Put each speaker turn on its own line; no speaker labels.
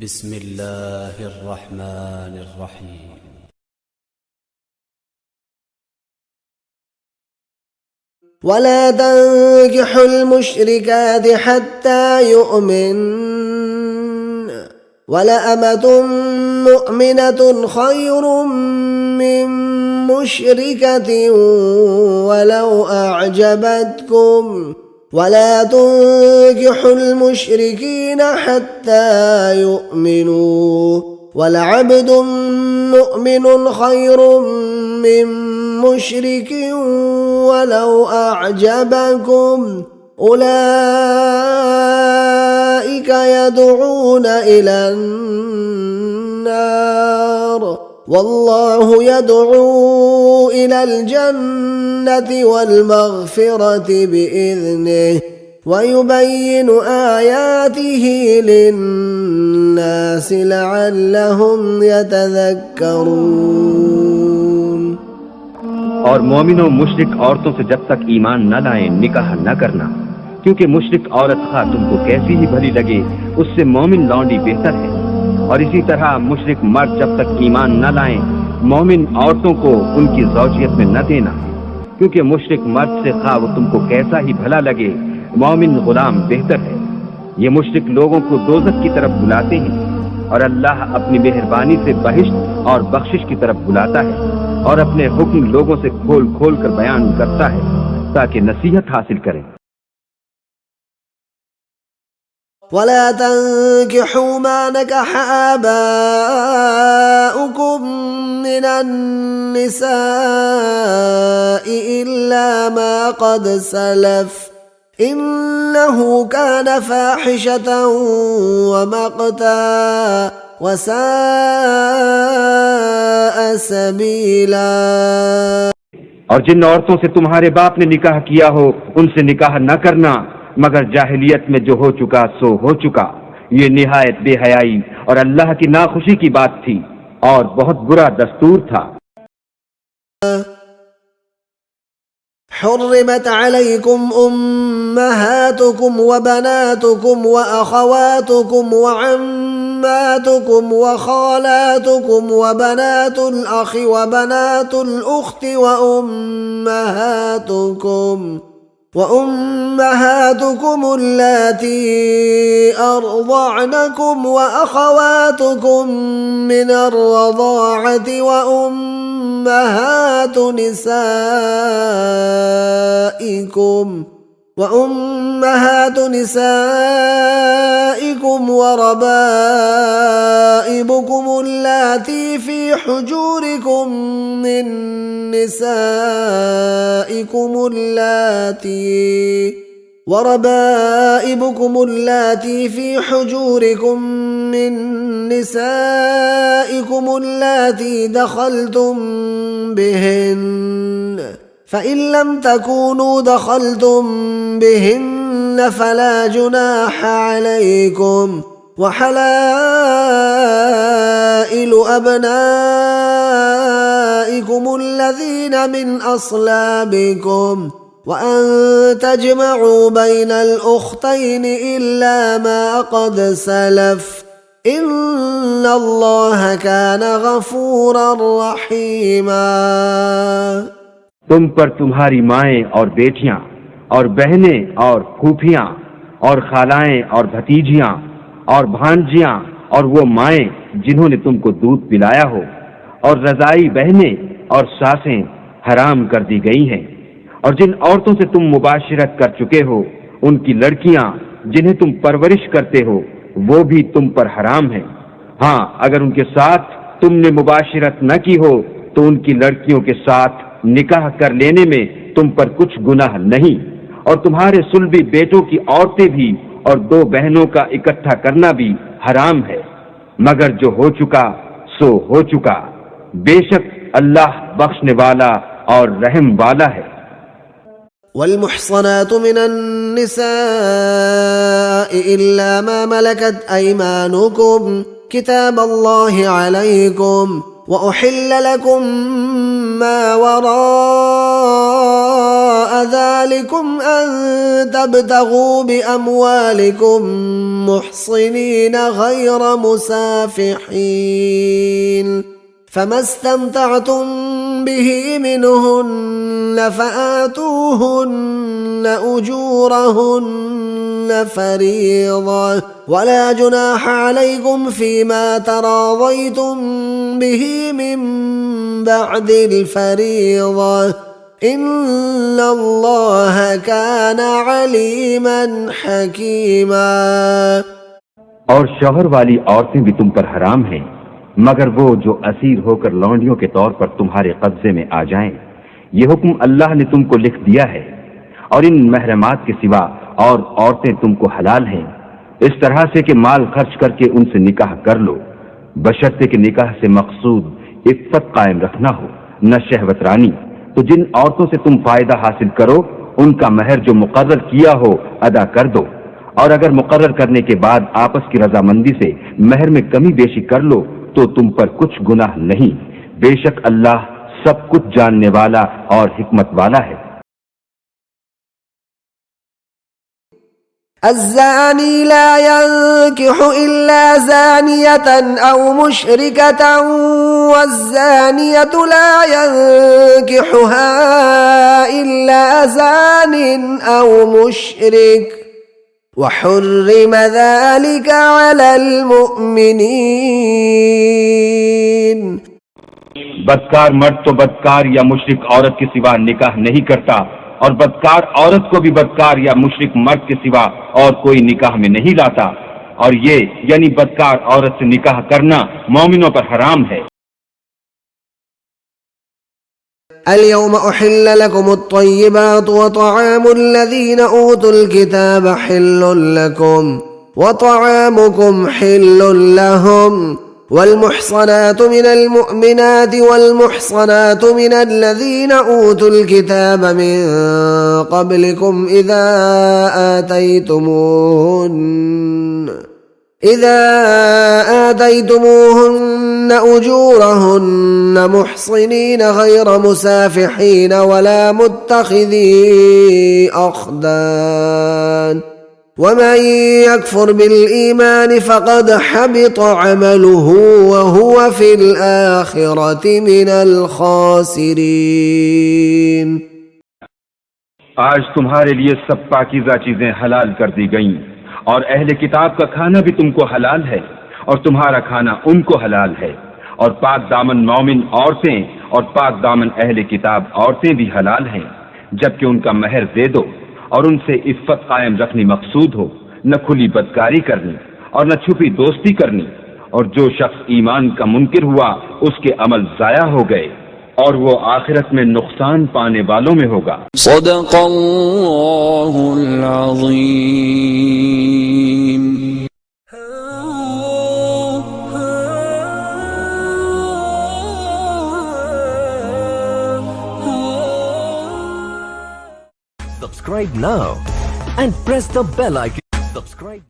बिस्मिल्लाहिर्रहमानिर्रहीम।
ولا تنكحوا المشركات حتى يؤمن ولأمة مؤمنة خير من مشركة ولو أعجبتكم ولا تنكحوا المشركين حتى يؤمنوا ولعبد مؤمن خير من مشرك ولو أعجبكم أولئك يدعون إلى النار والله يدعو إلى الجنة والمغفرة بإذنه ويبين آياته للناس لعلهم يتذكرون।
और मोमिनो मुशरिक औरतों से जब तक ईमान न लाएं निकाह न करना, क्योंकि मुशरिक औरत खा तुमको कैसी ही भली लगे उससे मोमिन लौंडी बेहतर है। और इसी तरह मुशरिक मर्द जब तक ईमान न लाएं मोमिन औरतों को उनकी ज़ौजियत में न देना, क्योंकि मुशरिक मर्द से खा वो तुमको कैसा ही भला लगे मोमिन गुलाम बेहतर है। ये मुशरिक लोगों को दोज़ख की तरफ बुलाते हैं और अल्लाह अपनी मेहरबानी से बहिश्त और बख्शिश की तरफ बुलाता है और अपने हुक्म लोगों से खोल खोल कर बयान करता है ताकि नसीहत हासिल करें।
ولا تنكحوا ما نكح آباؤكم من النساء إلا ما قد سلف إنه كان فاحشة ومقتا وساء سبيلا।
और जिन औरतों से तुम्हारे बाप ने निकाह किया हो उनसे निकाह न करना मगर जाहिलियत में जो हो चुका सो हो चुका। ये निहायत बेहयाई और अल्लाह की नाखुशी की बात थी और बहुत बुरा दस्तूर था।
حرمت عليكم أمهاتكم وبناتكم وأخواتكم وعماتكم وخالاتكم وبنات الأخ وبنات الأخت وأمهاتكم اللاتي أرضعنكم وأخواتكم من الرضاعة وأمهات نسائكم وربائبكم اللاتي في حجوركم من نسائكم اللاتي دخلتم بهن فإن لم تكونوا دخلتم بهن فلا جناح عليكم وحلائل أبنائكم الذين من أصلابكم وأن تجمعوا بين الأختين إلا ما قد سلف إن الله كان غفورا رحيما।
तुम पर तुम्हारी माएं और बेटियां और बहनें और फूफियां और खालाएं और भतीजियां और भांजियां और वो माएं जिन्होंने तुमको दूध पिलाया हो और रजाई बहनें और सासें हराम कर दी गई हैं। और जिन औरतों से तुम मुबाशिरत कर चुके हो उनकी लड़कियां जिन्हें तुम परवरिश करते हो वो भी तुम पर हराम है। हाँ, अगर उनके साथ तुमने मुबाशिरत न की हो तो उनकी लड़कियों के साथ निकाह कर लेने में तुम पर कुछ गुनाह नहीं। और तुम्हारे सुलभी बेटों की औरतें भी और दो बहनों का इकट्ठा करना भी हराम है मगर जो हो चुका सो हो चुका। बेशक अल्लाह बख्शने वाला और रहम वाला है।
والمحصنات من النساء إلا ما ملكت أيمانكم كتاب الله عليكم وأحل لكم ما وراء ذلكم أن تبتغوا بأموالكم محصنين غير مسافحين فما استمتعتم به منهن فآتوهن أجورهن فريضة ولا جناح عليكم فيما تراضيتم به من بعد الفريضة إن الله كان عليما حكيما।
और शौहर वाली औरतें भी तुम पर हराम हैं मगर वो जो असीर होकर लौंडियों के तौर पर तुम्हारे कब्जे में आ जाएं। ये हुक्म अल्लाह ने तुमको लिख दिया है और इन महरमात के सिवा और औरतें तुमको हलाल हैं इस तरह से कि माल खर्च करके उनसे निकाह कर लो बशर्ते कि निकाह से मकसूद इफ्फत कायम रखना हो न शहवत रानी। तो जिन औरतों से तुम फायदा हासिल करो उनका महर जो मुकर्रर किया हो अदा कर दो और अगर मुकर्रर करने के बाद आपस की रजामंदी से महर में कमी बेशी कर लो तो तुम पर कुछ गुनाह नहीं। बेशक अल्लाह सब कुछ जानने वाला और हिकमत वाला है।
الزاني لا ينكح إلا زانية أو مشركة والزانية لا ينكحها إلا زان أو مشرك وحرم ذلك على المؤمنين।
बदकार मर्द तो बदकार या मुशरिक औरत के सिवा निकाह नहीं करता और बदकार औरत को भी बदकार या मुशरिक मर्द के सिवा और कोई निकाह में नहीं लाता और ये यानी बदकार औरत से निकाह करना मोमिनों पर हराम है।
اليوم أحل لكم الطيبات وطعام الذين أوتوا الكتاب حل لكم وطعامكم حل لهم والمحصنات من المؤمنات والمحصنات من الذين أوتوا الكتاب من قبلكم إذا آتيتموهن أجورهن محصنين غير مسافحين ولا متخذي أخدان ومن يكفر بالإيمان فقد حبط عمله وهو في الآخرة من الخاسرين।
आज तुम्हारे लिए सब पाकीज़ा चीजें हलाल कर दी गईं और अहले किताब का खाना भी तुमको हलाल है और तुम्हारा खाना उनको हलाल है और पाक दामन मोमिन औरतें और पाक दामन अहले किताब औरतें भी हलाल हैं जबकि उनका महर दे दो और उनसे इफ्फत कायम रखनी मकसूद हो न खुली बदकारी करनी और न छुपी दोस्ती करनी और जो शख्स ईमान का मुनकिर हुआ उसके अमल जाया हो गए और वो आखिरत में नुकसान पाने वालों में होगा।
सदक़ल्लाहुल अज़ीम।
Subscribe now and press the bell icon. Subscribe.